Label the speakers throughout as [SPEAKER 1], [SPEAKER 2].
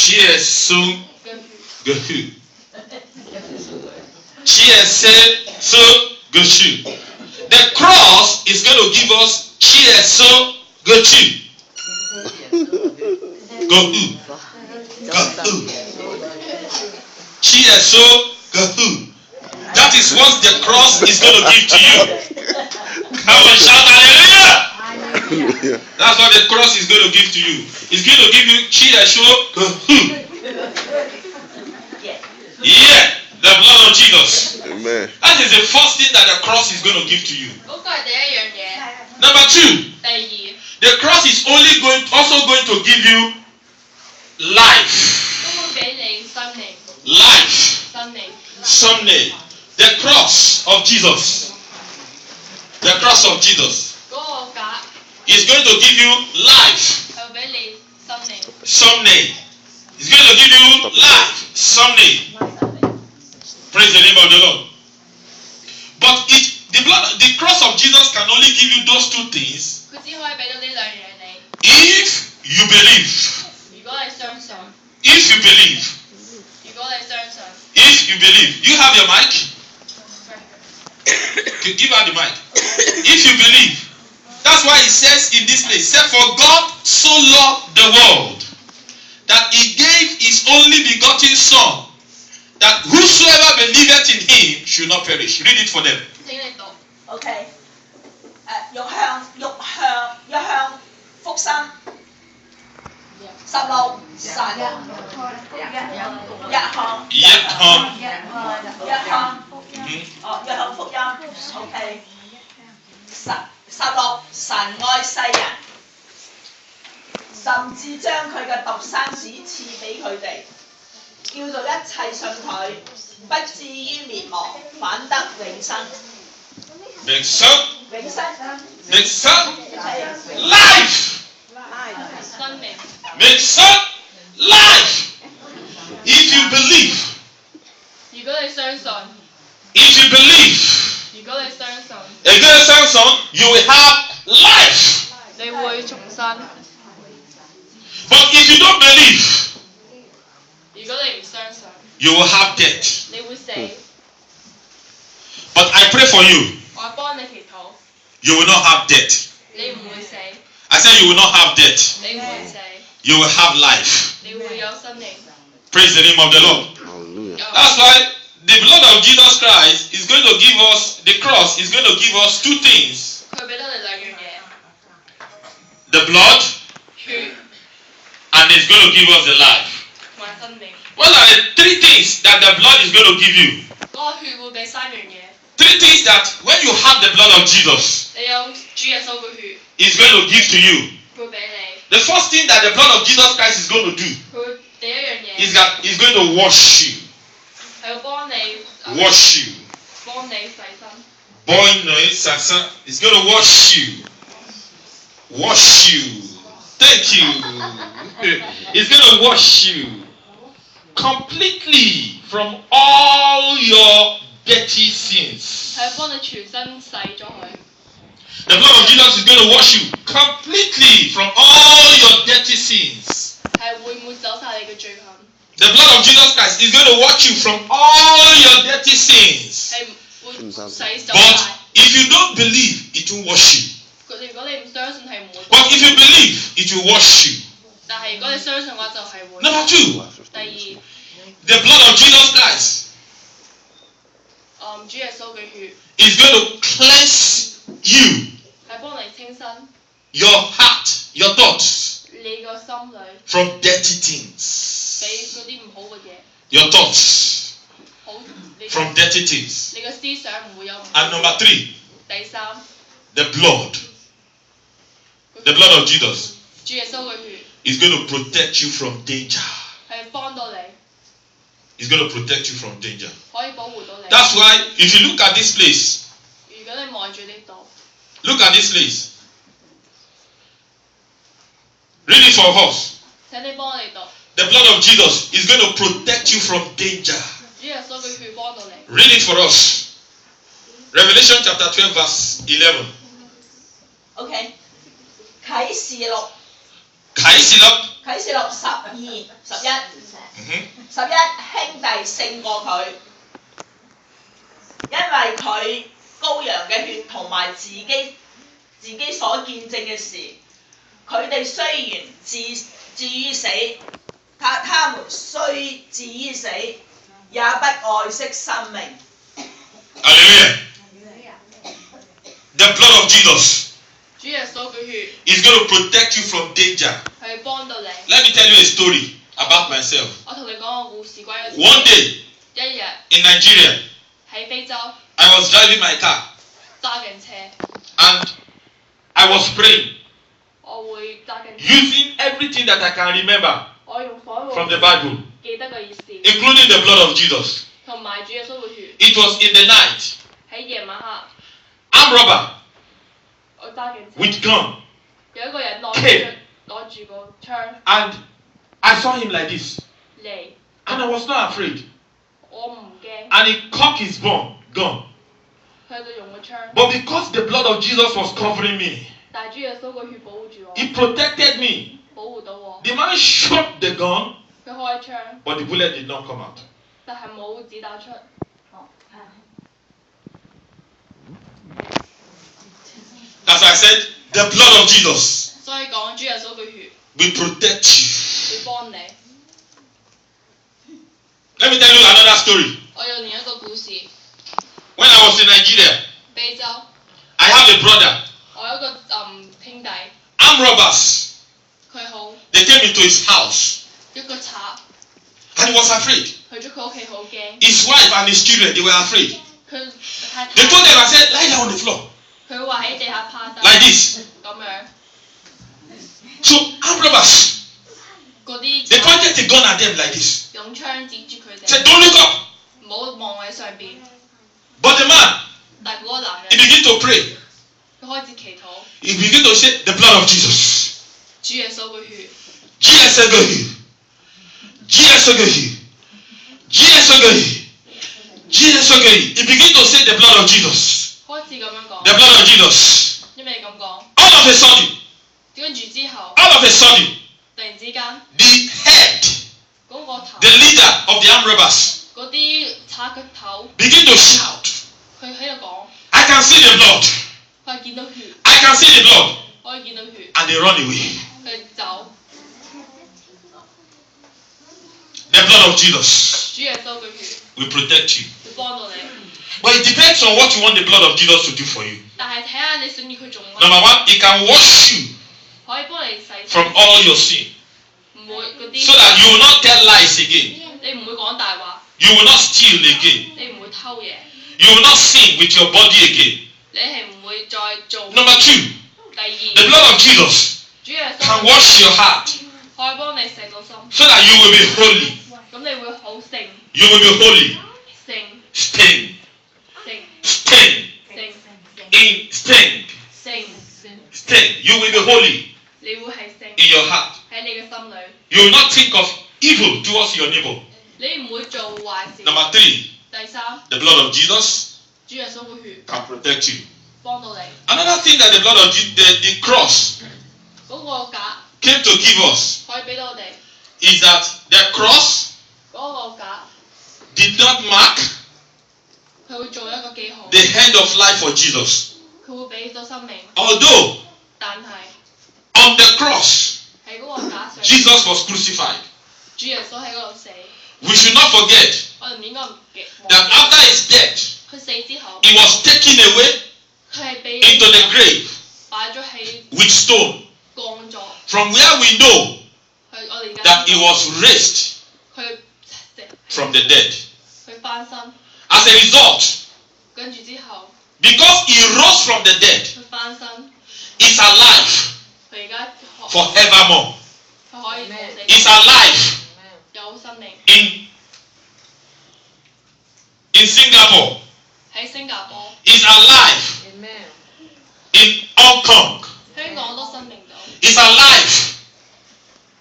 [SPEAKER 1] Jesu Gehu. Jesu Gehu. The cross is going to give us Jesu Gehu. Gehu. Gehu. Jesu Gehu. That is what the cross is going to give to you. Come on, shout hallelujah. That's what the cross is going to give to you. It's going to give you Jesu Gehu. Yeah, the blood of Jesus.
[SPEAKER 2] Amen.
[SPEAKER 1] That is the first thing that the cross is going to give to you. Number two, the cross is also going to give you life. Life. Someday. The cross of Jesus. The cross of Jesus is going to give you life. Someday. It's going to give you life. Someday. Praise the name of the Lord. But the cross of Jesus can only give you those two things if you believe. If you believe. If you believe. Do you have your mic? Give her the mic. If you believe. That's why it says in this place, said, for God so loved the world that he gave his only begotten Son, that whosoever believeth in him should not perish. Read it for them.
[SPEAKER 3] Okay. 欲向福音16神約翰福音 OK 16神愛世人，甚至將佢嘅獨生子賜俾佢哋，叫做一切信佢，不至於滅亡，反得永生。
[SPEAKER 1] 永生 life. Make some life. If you believe. If you believe. You will have life. But if you don't believe, you will have death. But I pray for you. You will not have death. I said you will not have death. You will have life. Praise the name of the Lord.
[SPEAKER 2] Hallelujah.
[SPEAKER 1] That's why the blood of Jesus Christ is going to give us, the cross is going to give us two things. The blood, and it's going to give us the life. What are the three things that the blood is going to give you? Three things that when you have the blood of Jesus, it's going to give to you. The first thing that the blood of Jesus Christ is going to do is that it's going to wash you. Wash you. It's going to wash you. Wash you. Thank you. It's going to wash you completely from all your dirty sins. The blood of Jesus is going to wash you completely from all your dirty sins. The blood of Jesus Christ is going to wash you from all your dirty sins. But if you don't believe, it will wash you. But if you believe, it will wash you. Number two, the blood of Jesus Christ is going to cleanse you. Your heart, your thoughts from dirty things. Your thoughts from dirty things. And number three, the blood. The blood of Jesus is going to protect you from danger. It's going to protect you from danger. That's why if you look at this place, look at this place. Read it for us. The blood of Jesus is going to protect you from danger. Read it for us. Revelation chapter 12 verse 11.
[SPEAKER 3] Okay. 啟示錄
[SPEAKER 1] 啟示錄
[SPEAKER 3] 啟示錄11兄弟勝過佢，因為佢羔羊嘅血同埋自己所見證嘅事，佢哋雖然至於死，他們雖至於死，也不愛惜生命。
[SPEAKER 1] Hallelujah. The blood of Jesus
[SPEAKER 2] 主耶穌嘅血
[SPEAKER 1] is going to protect you from danger.
[SPEAKER 2] 係幫到你。
[SPEAKER 1] Let me tell you a story about myself.
[SPEAKER 2] 我同你講個故事關於
[SPEAKER 1] One day
[SPEAKER 2] 一日
[SPEAKER 1] in Nigeria,
[SPEAKER 2] 喺非洲
[SPEAKER 1] I was driving my car
[SPEAKER 2] 揸緊車，
[SPEAKER 1] and I was praying
[SPEAKER 2] 我會揸緊車，
[SPEAKER 1] using everything that I can remember
[SPEAKER 2] 我用所有
[SPEAKER 1] from the Bible,
[SPEAKER 2] 記得嘅意思，
[SPEAKER 1] including the blood of Jesus.
[SPEAKER 2] 同埋主耶穌嘅血
[SPEAKER 1] It was in the night.
[SPEAKER 2] 喺夜晚黑，
[SPEAKER 1] Armed robber
[SPEAKER 2] 我揸緊車，
[SPEAKER 1] with gun,
[SPEAKER 2] 有一個人攞住個槍
[SPEAKER 1] and I saw him like this,
[SPEAKER 2] 嚟，
[SPEAKER 1] and I was not afraid.
[SPEAKER 2] 我唔驚，
[SPEAKER 1] And he cocked his gun.
[SPEAKER 2] 佢就用個槍，
[SPEAKER 1] But because the blood of Jesus was covering me,
[SPEAKER 2] 但係主耶穌個血保護住我，
[SPEAKER 1] he protected me.
[SPEAKER 2] 保護到我，
[SPEAKER 1] The man shot the gun,
[SPEAKER 2] 佢開槍，
[SPEAKER 1] but the bullet did not come out.
[SPEAKER 2] 但係冇子彈出，
[SPEAKER 1] As I said, the blood of Jesus
[SPEAKER 2] 所以講主耶穌嘅血
[SPEAKER 1] will protect you.
[SPEAKER 2] 會幫你。
[SPEAKER 1] Let me tell you another story.
[SPEAKER 2] 我有另一個故事，
[SPEAKER 1] When I was in Nigeria,
[SPEAKER 2] 非洲，
[SPEAKER 1] I have a brother.
[SPEAKER 2] 我有一個兄弟，
[SPEAKER 1] Armed robbers.
[SPEAKER 2] 佢好
[SPEAKER 1] They came into his house,
[SPEAKER 2] 一個賊，
[SPEAKER 1] and he was afraid.
[SPEAKER 2] 去咗佢屋企好驚，
[SPEAKER 1] His wife and his children, they were afraid.
[SPEAKER 2] 佢太
[SPEAKER 1] They told them, I said, lie down on the floor,
[SPEAKER 2] 佢話喺地下趴低
[SPEAKER 1] like this.
[SPEAKER 2] 咁樣，
[SPEAKER 1] So armed robbers,
[SPEAKER 2] 嗰啲
[SPEAKER 1] they pointed the gun at them like this.
[SPEAKER 2] 用槍指住佢
[SPEAKER 1] Said,
[SPEAKER 2] 哋，
[SPEAKER 1] don't look up.
[SPEAKER 2] 唔好望喺上邊。
[SPEAKER 1] But the man,
[SPEAKER 2] 但係嗰個男
[SPEAKER 1] he
[SPEAKER 2] 人，
[SPEAKER 1] began to pray.
[SPEAKER 2] 佢開始祈禱，
[SPEAKER 1] He began to say, the blood of Jesus.
[SPEAKER 2] 主耶穌嘅血，
[SPEAKER 1] GSOGOHI. GSOGOHI. GSOGOHI. GSOGOHI. He began to say the blood of Jesus.
[SPEAKER 2] 開始咁樣
[SPEAKER 1] The
[SPEAKER 2] 講，
[SPEAKER 1] blood of Jesus.
[SPEAKER 2] 因為你咁講，
[SPEAKER 1] All of a sudden,
[SPEAKER 2] 跟住之後，
[SPEAKER 1] all of a sudden,
[SPEAKER 2] 突然之間，
[SPEAKER 1] the head,
[SPEAKER 2] 嗰個頭，
[SPEAKER 1] the leader of the armed robbers,
[SPEAKER 2] 嗰啲賊嘅頭，
[SPEAKER 1] began to shout,
[SPEAKER 2] 佢喺度講，
[SPEAKER 1] I can see the blood.
[SPEAKER 2] 佢係見到血，
[SPEAKER 1] I can see the blood.
[SPEAKER 2] 可以見到血，
[SPEAKER 1] And they run away.
[SPEAKER 2] 佢走，
[SPEAKER 1] The blood of Jesus
[SPEAKER 2] 主耶穌嘅血
[SPEAKER 1] will protect you.
[SPEAKER 2] 會幫到你。
[SPEAKER 1] But it depends on what you want the blood of Jesus to do for you.
[SPEAKER 2] 但係睇下你想要佢做乜，
[SPEAKER 1] Number one, it can wash you
[SPEAKER 2] 可以幫你洗
[SPEAKER 1] from all your sin,
[SPEAKER 2] 唔會嗰
[SPEAKER 1] so
[SPEAKER 2] 啲，
[SPEAKER 1] that you will not tell lies again.
[SPEAKER 2] 你唔會講大話，
[SPEAKER 1] You will not steal again.
[SPEAKER 2] 你唔會偷嘢，
[SPEAKER 1] You will not sin with your body again.
[SPEAKER 2] 你係唔會再做。
[SPEAKER 1] Number two,
[SPEAKER 2] 第
[SPEAKER 1] the
[SPEAKER 2] 二，
[SPEAKER 1] blood of Jesus
[SPEAKER 2] 主耶
[SPEAKER 1] can
[SPEAKER 2] 穌
[SPEAKER 1] wash your heart
[SPEAKER 2] 可以幫你洗到心，
[SPEAKER 1] so that you will be holy.
[SPEAKER 2] 咁你會好聖
[SPEAKER 1] You will be holy.
[SPEAKER 2] 聖
[SPEAKER 1] Stained.
[SPEAKER 2] 聖
[SPEAKER 1] Stained.
[SPEAKER 2] 聖
[SPEAKER 1] In stained.
[SPEAKER 2] 聖，
[SPEAKER 1] Stained. You will be holy
[SPEAKER 2] 你會係聖
[SPEAKER 1] in your heart.
[SPEAKER 2] 喺你嘅心裏，
[SPEAKER 1] You will not think of evil towards your neighbor.
[SPEAKER 2] 你唔會做壞事。
[SPEAKER 1] Number three,
[SPEAKER 2] 第三，
[SPEAKER 1] the blood of Jesus
[SPEAKER 2] 主耶穌嘅血
[SPEAKER 1] can protect you.
[SPEAKER 2] 幫到你，
[SPEAKER 1] Another thing that the blood of the cross
[SPEAKER 2] 嗰個架
[SPEAKER 1] came to give us
[SPEAKER 2] 可以俾到我哋，
[SPEAKER 1] is that the cross
[SPEAKER 2] 嗰個架
[SPEAKER 1] did not mark
[SPEAKER 2] 佢會做一個記號，
[SPEAKER 1] the end of life for Jesus.
[SPEAKER 2] 佢會俾咗生命，
[SPEAKER 1] Although
[SPEAKER 2] 但係
[SPEAKER 1] on the cross
[SPEAKER 2] 喺嗰個架上，
[SPEAKER 1] Jesus was crucified,
[SPEAKER 2] 主耶穌喺嗰度死，
[SPEAKER 1] we should not forget
[SPEAKER 2] 我哋唔應該唔記
[SPEAKER 1] that after his death,
[SPEAKER 2] 佢死之後，
[SPEAKER 1] he was taken away
[SPEAKER 2] 佢係被
[SPEAKER 1] into the grave
[SPEAKER 2] 擺咗喺
[SPEAKER 1] with stone,
[SPEAKER 2] 降咗，
[SPEAKER 1] from where we know
[SPEAKER 2] 佢我哋而
[SPEAKER 1] that
[SPEAKER 2] 家
[SPEAKER 1] he was raised
[SPEAKER 2] 佢
[SPEAKER 1] from the dead.
[SPEAKER 2] 佢翻身，
[SPEAKER 1] As a result,
[SPEAKER 2] 跟住之後
[SPEAKER 1] because he rose from the dead,
[SPEAKER 2] 佢翻身，
[SPEAKER 1] he's alive
[SPEAKER 2] 佢而家
[SPEAKER 1] forevermore.
[SPEAKER 2] 佢可以冇死，
[SPEAKER 1] He's alive
[SPEAKER 2] 有生命
[SPEAKER 1] in Singapore.
[SPEAKER 2] 喺新加坡，
[SPEAKER 1] He's alive in Hong Kong.
[SPEAKER 2] 香港都生命到
[SPEAKER 1] He's alive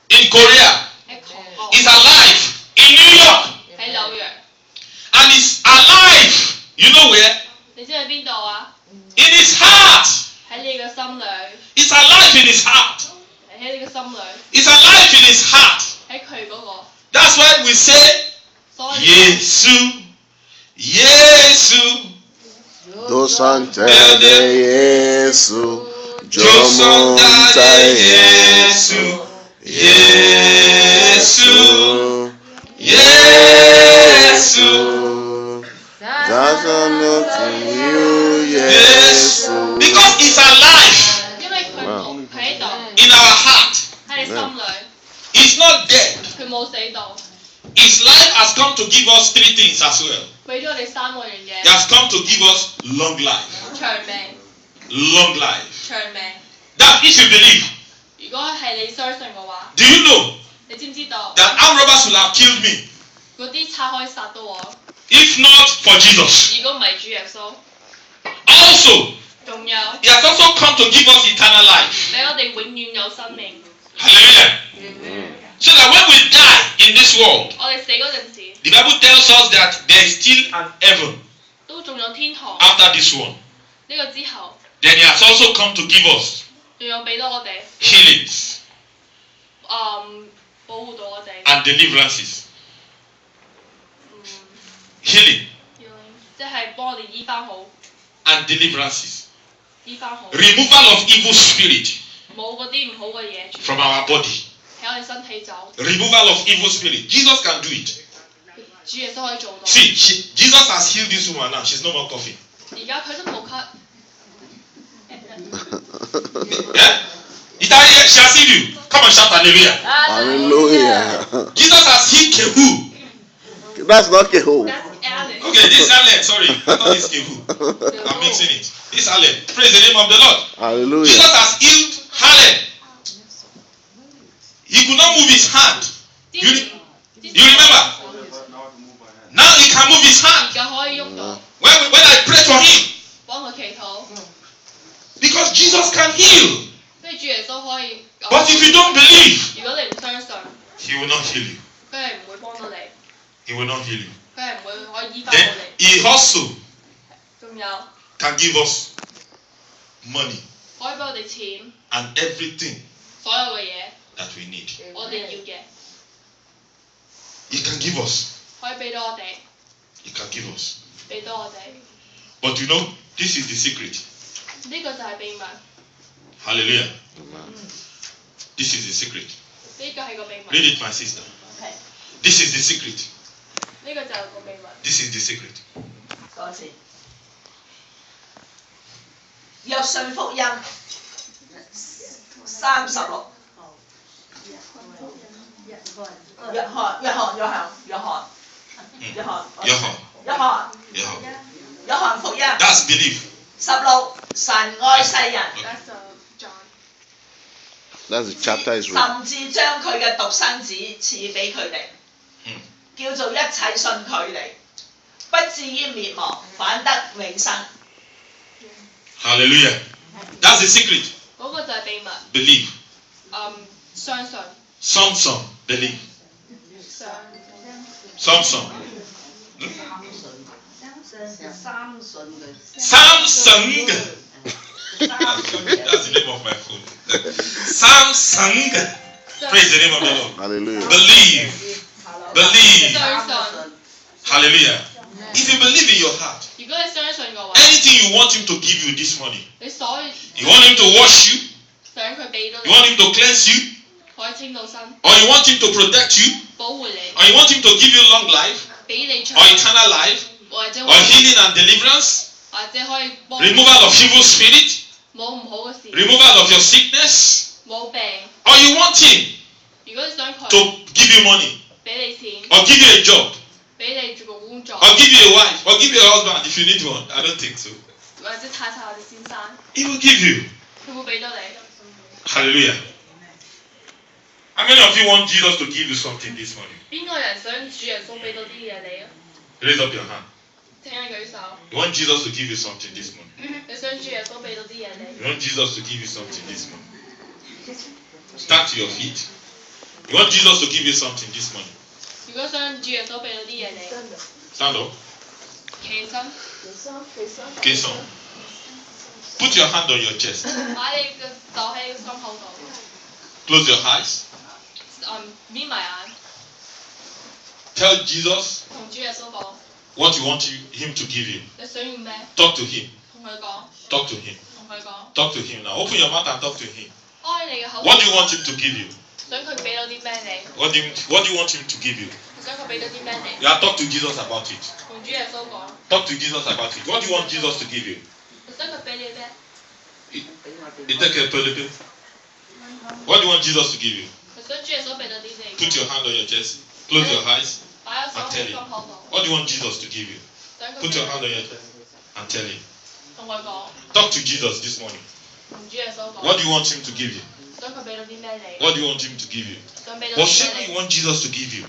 [SPEAKER 1] in Korea.
[SPEAKER 2] 喺韓國，
[SPEAKER 1] He's alive in New York.
[SPEAKER 2] 喺紐約，
[SPEAKER 1] And he's alive, you know where?
[SPEAKER 2] 你知喺邊度啊？
[SPEAKER 1] In his heart.
[SPEAKER 2] 喺你嘅心裏，
[SPEAKER 1] He's alive in his heart.
[SPEAKER 2] 喺你嘅心裏，
[SPEAKER 1] He's alive in his heart.
[SPEAKER 2] 喺佢嗰個，
[SPEAKER 1] That's why we say,
[SPEAKER 2] 所以
[SPEAKER 1] Yesu, Yesu,
[SPEAKER 4] Dosante de Yesu,
[SPEAKER 1] Josonda Yesu, Yesu, Yesu,
[SPEAKER 4] That's not to you, Yesu.
[SPEAKER 1] Because it's alive
[SPEAKER 2] 因為佢喺度
[SPEAKER 1] in our heart.
[SPEAKER 2] 喺你心裏，
[SPEAKER 1] It's not dead.
[SPEAKER 2] 佢冇死到，
[SPEAKER 1] His life has come to give us three things as well.
[SPEAKER 2] 俾咗你3個樣
[SPEAKER 1] He
[SPEAKER 2] 嘢，
[SPEAKER 1] has come to give us long life.
[SPEAKER 2] 長命，
[SPEAKER 1] Long life.
[SPEAKER 2] 長命。
[SPEAKER 1] That if you believe,
[SPEAKER 2] 如果係你相信嘅話，
[SPEAKER 1] do you know
[SPEAKER 2] 你知唔知道
[SPEAKER 1] that armed robbers would have killed me
[SPEAKER 2] 嗰啲賊可以殺到我？
[SPEAKER 1] if not for Jesus?
[SPEAKER 2] 如果唔係主耶穌，
[SPEAKER 1] Also,
[SPEAKER 2] 仲有
[SPEAKER 1] He has also come to give us eternal life.
[SPEAKER 2] 俾我哋永遠有生命。
[SPEAKER 1] Hallelujah. So that when we die in this world,
[SPEAKER 2] 我哋死嗰陣時，
[SPEAKER 1] the Bible tells us that there is still an heaven
[SPEAKER 2] 都仲有天堂。
[SPEAKER 1] after this one.
[SPEAKER 2] 呢個之後，
[SPEAKER 1] Then He has also come to give us
[SPEAKER 2] 仲有俾到我哋，
[SPEAKER 1] healings
[SPEAKER 2] 保護到我哋，
[SPEAKER 1] and deliverances. Healing
[SPEAKER 2] 即係幫我哋醫翻好，
[SPEAKER 1] and deliverances.
[SPEAKER 2] 醫翻好，
[SPEAKER 1] Removal of evil spirit
[SPEAKER 2] 冇嗰啲唔好嘅嘢
[SPEAKER 1] from our body.
[SPEAKER 2] 喺我哋身體走。
[SPEAKER 1] Removal of evil spirit. Jesus can do it.
[SPEAKER 2] 主耶穌可以做到。
[SPEAKER 1] See, Jesus has healed this woman now. She's no more coughing.
[SPEAKER 2] 而家佢都冇咳，
[SPEAKER 1] Yeah? She has healed you. Come and shout hallelujah.
[SPEAKER 4] Hallelujah.
[SPEAKER 1] Jesus has healed Kehu.
[SPEAKER 4] That's not Keho.
[SPEAKER 2] That's Alan.
[SPEAKER 1] Okay, this is Allen. Sorry, I thought this is Kehu. I'm mixing it. This is Allen. Praise the name of the Lord.
[SPEAKER 4] Hallelujah.
[SPEAKER 1] Jesus has healed Allen. He could not move his hand.
[SPEAKER 2] 之
[SPEAKER 1] You,
[SPEAKER 2] 前
[SPEAKER 1] you remember? Now he can move his
[SPEAKER 2] 而
[SPEAKER 1] hand.
[SPEAKER 2] 家可以喐到，
[SPEAKER 1] When I pray for him,
[SPEAKER 2] 幫佢祈禱，
[SPEAKER 1] because Jesus can heal.
[SPEAKER 2] 跟住主耶穌可以。
[SPEAKER 1] But if you don't believe,
[SPEAKER 2] 如果你唔相信，
[SPEAKER 1] he will not heal you.
[SPEAKER 2] 佢係唔會幫到你，
[SPEAKER 1] He will not heal you.
[SPEAKER 2] 佢係唔會可以醫翻到
[SPEAKER 1] Then
[SPEAKER 2] 你。
[SPEAKER 1] he also
[SPEAKER 2] 仲有
[SPEAKER 1] can give us money
[SPEAKER 2] 可以俾我哋錢，
[SPEAKER 1] and everything
[SPEAKER 2] 所有嘅嘢
[SPEAKER 1] that we need.
[SPEAKER 2] 我哋要嘅，
[SPEAKER 1] He can give us.
[SPEAKER 2] 可以俾到我哋，
[SPEAKER 1] He can give us.
[SPEAKER 2] 俾到我哋。
[SPEAKER 1] But you know, this is the secret.
[SPEAKER 2] 呢個就係秘密，
[SPEAKER 1] Hallelujah. This is the secret.
[SPEAKER 2] 呢個係個秘
[SPEAKER 1] Read
[SPEAKER 2] 密，
[SPEAKER 1] it, my sister.
[SPEAKER 3] OK，
[SPEAKER 1] This is the secret.
[SPEAKER 2] 呢個就係個秘密。
[SPEAKER 1] This is the secret.
[SPEAKER 3] 多謝。約信福音36。約翰福音
[SPEAKER 1] That's belief.
[SPEAKER 3] 16，神愛世人，
[SPEAKER 2] That's John。
[SPEAKER 4] That's the chapter is
[SPEAKER 3] 甚
[SPEAKER 4] written.
[SPEAKER 3] 至將佢嘅獨生子賜俾佢哋，叫做一切信佢哋，不至於滅亡，反得永生。
[SPEAKER 1] Hallelujah. That's the secret.
[SPEAKER 2] 嗰個就係秘密。
[SPEAKER 1] Believe.
[SPEAKER 2] 相信。
[SPEAKER 1] Samson, believe.
[SPEAKER 2] 相
[SPEAKER 1] Samson. Samsung.
[SPEAKER 2] 信。
[SPEAKER 1] That's the name of my phone. Samsung. Praise the name of the Lord.
[SPEAKER 4] Hallelujah.
[SPEAKER 1] Believe. Believe.
[SPEAKER 2] 相信。
[SPEAKER 1] Hallelujah. If you believe in your heart,
[SPEAKER 2] 如果你相信嘅話，
[SPEAKER 1] anything you want him to give you this morning,
[SPEAKER 2] 你所以
[SPEAKER 1] you want him to wash you,
[SPEAKER 2] 想佢俾到
[SPEAKER 1] you want
[SPEAKER 2] 你，
[SPEAKER 1] him to cleanse you,
[SPEAKER 2] 可以清到身，
[SPEAKER 1] or you want him to protect you,
[SPEAKER 2] 保護你，
[SPEAKER 1] or you want him to give you long life,
[SPEAKER 2] 俾你長
[SPEAKER 1] or，eternal life,
[SPEAKER 2] 或者
[SPEAKER 1] or healing and deliverance,
[SPEAKER 2] 或者可以幫
[SPEAKER 1] removal of evil spirit,
[SPEAKER 2] 冇唔好嘅事，
[SPEAKER 1] removal of your sickness,
[SPEAKER 2] 冇病。
[SPEAKER 1] or you want him
[SPEAKER 2] 如果你想佢
[SPEAKER 1] to give you money,
[SPEAKER 2] 俾你錢，
[SPEAKER 1] or give you a job,
[SPEAKER 2] 俾你做個工作，
[SPEAKER 1] or give you a wife, or give you a husband if you need one. I don't think so.
[SPEAKER 2] 或者太太或者先生，
[SPEAKER 1] He will give you.
[SPEAKER 2] 佢會俾到你。
[SPEAKER 1] Hallelujah. How many of you want Jesus to give you something this morning?
[SPEAKER 2] 邊個人想主耶穌俾到啲嘢你啊？
[SPEAKER 1] Raise up your hand.
[SPEAKER 2] 請你舉手。
[SPEAKER 1] You want Jesus to give you something this morning?
[SPEAKER 2] 你想主耶穌俾到啲嘢你？
[SPEAKER 1] You want Jesus to give you something this morning? Stand to your feet. You want Jesus to give you something this morning?
[SPEAKER 2] 如果想主耶穌俾到啲嘢你，
[SPEAKER 1] Stand up.
[SPEAKER 2] 企身，
[SPEAKER 1] Okay, so put your hand on your chest.
[SPEAKER 2] 擺你嘅手喺你嘅心口度，
[SPEAKER 1] Close your eyes.
[SPEAKER 2] 眯埋眼，
[SPEAKER 1] Tell Jesus
[SPEAKER 2] 同主耶穌講，
[SPEAKER 1] what you want him to give you.
[SPEAKER 2] 你想要咩？
[SPEAKER 1] Talk to him.
[SPEAKER 2] 同佢講，
[SPEAKER 1] Talk to him.
[SPEAKER 2] 同佢講，
[SPEAKER 1] Talk to him now. Open your mouth and talk to him.
[SPEAKER 2] 開你嘅口。
[SPEAKER 1] What do you want him to give you?
[SPEAKER 2] 想佢俾到啲咩你？
[SPEAKER 1] What do you want him to give you?
[SPEAKER 2] 想佢俾到啲咩你？
[SPEAKER 1] Yeah, talk to Jesus about it.
[SPEAKER 2] 同主耶穌講，
[SPEAKER 1] Talk to Jesus about it. What do you want Jesus to give you?
[SPEAKER 2] 想佢俾你咩？
[SPEAKER 1] What do you want Jesus to give you?
[SPEAKER 2] 想主耶穌俾到啲你。
[SPEAKER 1] Put your hand on your chest. Close your eyes
[SPEAKER 2] 擺個手
[SPEAKER 1] and
[SPEAKER 2] 喺
[SPEAKER 1] tell
[SPEAKER 2] 心
[SPEAKER 1] him.
[SPEAKER 2] 口度，
[SPEAKER 1] What do you want Jesus to give you?
[SPEAKER 2] 想佢
[SPEAKER 1] Put your
[SPEAKER 2] 俾
[SPEAKER 1] hand on your chest and tell him.
[SPEAKER 2] 同佢講，
[SPEAKER 1] Talk to Jesus this morning.
[SPEAKER 2] 同主耶穌講，
[SPEAKER 1] What do you want him to give you?
[SPEAKER 2] 想佢俾到啲咩你？
[SPEAKER 1] What do you want him to give you?
[SPEAKER 2] 想俾到啲
[SPEAKER 1] Whatever
[SPEAKER 2] 咩
[SPEAKER 1] you
[SPEAKER 2] 你？
[SPEAKER 1] want Jesus to give you,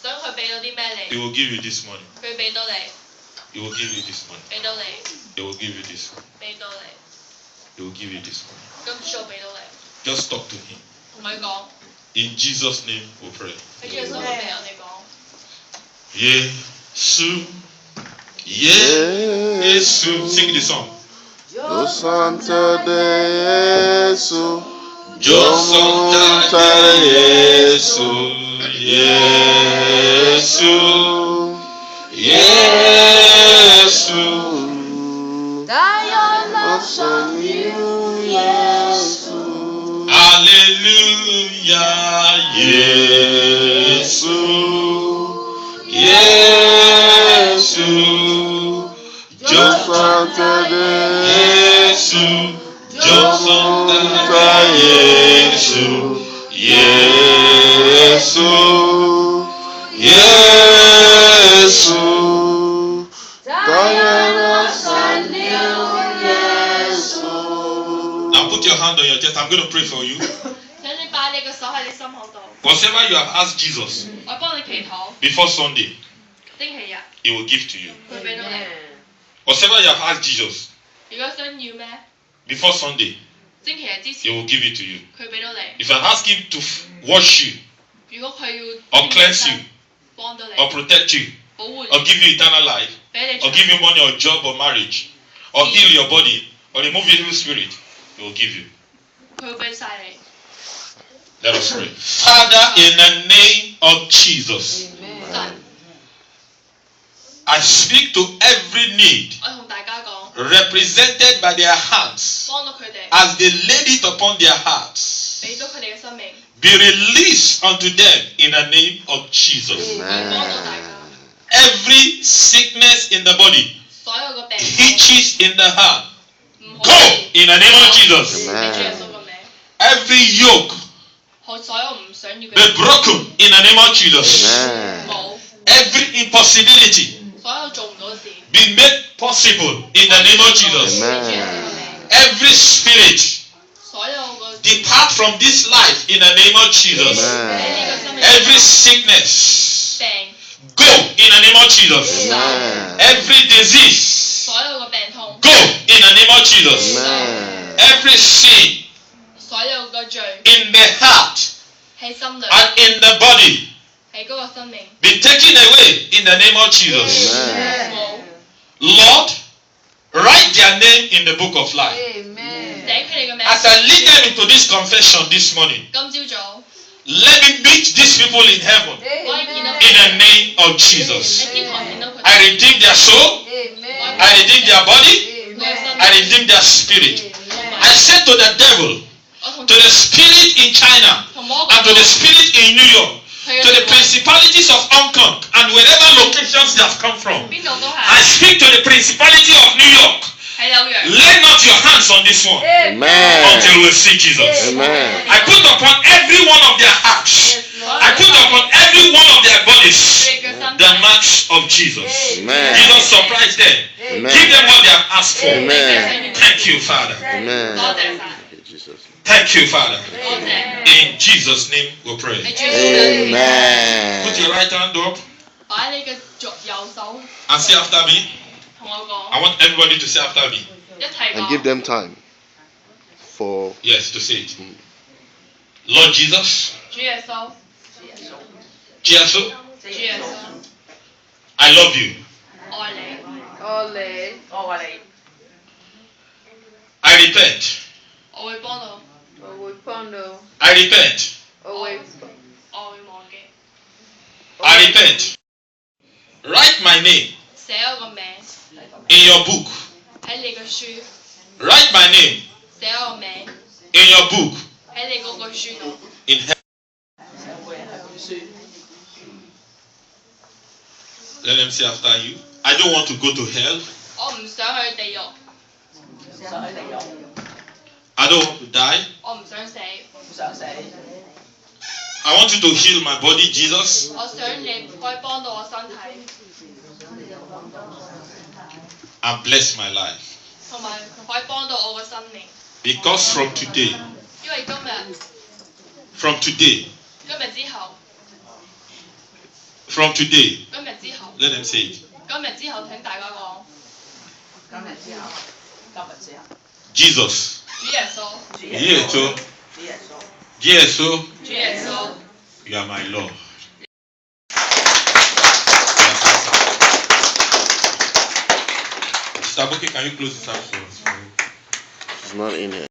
[SPEAKER 2] 想佢俾到啲咩
[SPEAKER 1] he
[SPEAKER 2] 你？
[SPEAKER 1] will give you this morning.
[SPEAKER 2] 佢俾到你，
[SPEAKER 1] He will give you this morning.
[SPEAKER 2] 俾到你，
[SPEAKER 1] He will give you this morning.
[SPEAKER 2] 俾到你，
[SPEAKER 1] He will give you this morning.
[SPEAKER 2] 今朝俾到你，
[SPEAKER 1] Just talk to him.
[SPEAKER 2] 同佢講，
[SPEAKER 1] In Jesus' name we pray.
[SPEAKER 2] 喺主耶穌俾我哋講，
[SPEAKER 1] Yesu, Yesu. Sing the song.
[SPEAKER 4] Yo Santa de Yesu,
[SPEAKER 1] Yo Santa Yesu, Yesu, Yesu. Hallelujah, Yesu, Yesu.
[SPEAKER 4] Yo Santa de
[SPEAKER 1] Yesu, Yo Santa Yesu, Yesu, Yesu. Now put your hand on your chest. I'm going to pray for you.
[SPEAKER 2] 請你擺你個手喺你心口度，
[SPEAKER 1] Whatever you have asked Jesus
[SPEAKER 2] 我幫你祈禱，
[SPEAKER 1] before Sunday,
[SPEAKER 2] 星期日
[SPEAKER 1] He will give to you.
[SPEAKER 2] 佢俾到你。
[SPEAKER 1] Whatever you have asked Jesus
[SPEAKER 2] 如果想要咩，
[SPEAKER 1] before Sunday,
[SPEAKER 2] 星期日之
[SPEAKER 1] He
[SPEAKER 2] 前
[SPEAKER 1] will give it to you.
[SPEAKER 2] 佢俾到你。
[SPEAKER 1] If you have asked Him to wash you,
[SPEAKER 2] 如果佢要
[SPEAKER 1] or cleanse you,
[SPEAKER 2] 幫到你，
[SPEAKER 1] or protect you,
[SPEAKER 2] 保護
[SPEAKER 1] or
[SPEAKER 2] 你，
[SPEAKER 1] give you eternal life,
[SPEAKER 2] 俾你
[SPEAKER 1] or give you money or job or marriage, or heal your body, or remove evil spirit, He will give you.
[SPEAKER 2] 佢會俾晒你。
[SPEAKER 1] Let us pray. Father, in the name of Jesus,
[SPEAKER 2] 神，
[SPEAKER 1] I speak to every need
[SPEAKER 2] 我同大家講，
[SPEAKER 1] represented by their hands
[SPEAKER 2] 幫到佢哋，
[SPEAKER 1] as they laid it upon their hearts.
[SPEAKER 2] 俾到佢哋嘅生命，
[SPEAKER 1] Be released unto them in the name of Jesus.
[SPEAKER 2] 去幫到大家。
[SPEAKER 1] Every sickness in the body,
[SPEAKER 2] 所有嘅病
[SPEAKER 1] itches in the hand,
[SPEAKER 2] 唔
[SPEAKER 1] go
[SPEAKER 2] 可以
[SPEAKER 1] in the name of Jesus.
[SPEAKER 2] 俾主耶穌個名，
[SPEAKER 1] Every yoke
[SPEAKER 2] 我所有唔想要
[SPEAKER 1] be
[SPEAKER 2] 嘅
[SPEAKER 1] broken in the name of Jesus.
[SPEAKER 2] 冇，
[SPEAKER 1] Every impossibility
[SPEAKER 2] 所有做唔到嘅事，
[SPEAKER 1] be made possible in the name of Jesus.
[SPEAKER 2] 俾主耶穌個名，
[SPEAKER 1] Every spirit
[SPEAKER 2] 所有個
[SPEAKER 1] depart from this life in the name of Jesus.
[SPEAKER 2] 俾你個生命
[SPEAKER 1] Every sickness
[SPEAKER 2] 病，
[SPEAKER 1] go in the name of Jesus. Every disease
[SPEAKER 2] 所有個病痛，
[SPEAKER 1] go in the name of Jesus. Every sin
[SPEAKER 2] 所有個罪
[SPEAKER 1] in the heart
[SPEAKER 2] 喺心裏，
[SPEAKER 1] and in the body
[SPEAKER 2] 喺嗰個生命
[SPEAKER 1] be taken away in the name of Jesus.
[SPEAKER 2] 冇，
[SPEAKER 1] Lord, write their name in the book of life.
[SPEAKER 2] 寫佢哋嘅名。
[SPEAKER 1] As I lead them into this confession this morning,
[SPEAKER 2] 今朝早，
[SPEAKER 1] let me meet these people in heaven
[SPEAKER 2] 我可以見到
[SPEAKER 1] in the name of Jesus.
[SPEAKER 2] 喺天堂見到佢
[SPEAKER 1] I
[SPEAKER 2] 哋，
[SPEAKER 1] redeem their soul, I redeem their body,
[SPEAKER 2] 佢嘅生
[SPEAKER 1] I
[SPEAKER 2] 命，
[SPEAKER 1] redeem their spirit.
[SPEAKER 2] 同
[SPEAKER 1] I
[SPEAKER 2] 埋
[SPEAKER 1] said to the devil,
[SPEAKER 2] 我同
[SPEAKER 1] to the spirit in China,
[SPEAKER 2] 同魔鬼
[SPEAKER 1] and to the spirit in New York,
[SPEAKER 2] 佢
[SPEAKER 1] to the
[SPEAKER 2] 嘅
[SPEAKER 1] principalities of Hong Kong, and wherever locations they have come from,
[SPEAKER 2] 邊度都
[SPEAKER 1] I
[SPEAKER 2] 係
[SPEAKER 1] speak to the principality of New York.
[SPEAKER 2] 喺紐約，
[SPEAKER 1] Lay not your hands on this one
[SPEAKER 4] Amen.
[SPEAKER 1] until we see Jesus.
[SPEAKER 4] Amen.
[SPEAKER 1] I put upon every one of their hearts, I put upon every one of their bodies
[SPEAKER 2] 佢嘅身
[SPEAKER 1] the marks of Jesus.
[SPEAKER 4] Amen.
[SPEAKER 1] Jesus surprise them. Give them what they have asked for.
[SPEAKER 4] Amen.
[SPEAKER 1] Thank you, Father.
[SPEAKER 2] 多
[SPEAKER 4] Amen.
[SPEAKER 2] 謝晒，
[SPEAKER 4] Jesus.
[SPEAKER 1] Thank you, Father.
[SPEAKER 2] 多謝，
[SPEAKER 1] In Jesus' name we
[SPEAKER 2] 喺
[SPEAKER 1] pray.
[SPEAKER 2] 主耶穌
[SPEAKER 1] Put your
[SPEAKER 4] Amen.
[SPEAKER 1] right hand up
[SPEAKER 2] 擺你嘅右手
[SPEAKER 1] and say after me.
[SPEAKER 2] 同我
[SPEAKER 1] I
[SPEAKER 2] 講，
[SPEAKER 1] want everybody to say after me.
[SPEAKER 2] 一齊
[SPEAKER 4] And give
[SPEAKER 2] 講，
[SPEAKER 4] them time for
[SPEAKER 1] Yes, to say it. Lord Jesus,
[SPEAKER 2] 主耶穌，
[SPEAKER 1] Jesus,
[SPEAKER 2] 主耶穌，
[SPEAKER 1] I love you.
[SPEAKER 2] 愛你，
[SPEAKER 3] 我話你
[SPEAKER 1] I repent.
[SPEAKER 2] 我會幫到，
[SPEAKER 1] I repent.
[SPEAKER 2] 我會忘記，
[SPEAKER 1] I I repeat. Write my name
[SPEAKER 2] 寫我個名
[SPEAKER 1] in your book.
[SPEAKER 2] 喺你嘅書，
[SPEAKER 1] Write my name
[SPEAKER 2] 寫我個名
[SPEAKER 1] in your book
[SPEAKER 2] 喺你嗰個書度。
[SPEAKER 1] in heaven.
[SPEAKER 3] 成個人係本書。
[SPEAKER 1] Let them say after you. I don't want to go to hell.
[SPEAKER 2] 我唔想去地獄，
[SPEAKER 3] 想去地獄，
[SPEAKER 1] I don't want to die.
[SPEAKER 2] 我唔想死，
[SPEAKER 3] 唔想死。
[SPEAKER 1] I want you to heal my body, Jesus.
[SPEAKER 2] 我想你可以幫到我身體，
[SPEAKER 1] And bless my life.
[SPEAKER 2] 同埋可以幫到我個生命。
[SPEAKER 1] Because from today,
[SPEAKER 2] 因為今日
[SPEAKER 1] from today,
[SPEAKER 2] 之後，
[SPEAKER 1] from today,
[SPEAKER 2] 今日之後，
[SPEAKER 1] let them say it.
[SPEAKER 2] 今日之後，請大家講，
[SPEAKER 3] 今日之後，今日之後，
[SPEAKER 1] Jesus.
[SPEAKER 2] 主耶穌，
[SPEAKER 3] 主耶穌，主耶穌，
[SPEAKER 1] Jesus,
[SPEAKER 2] 主耶穌，
[SPEAKER 1] you are my Lord. Sister Boke, can you close this up for us?
[SPEAKER 4] It's not in here.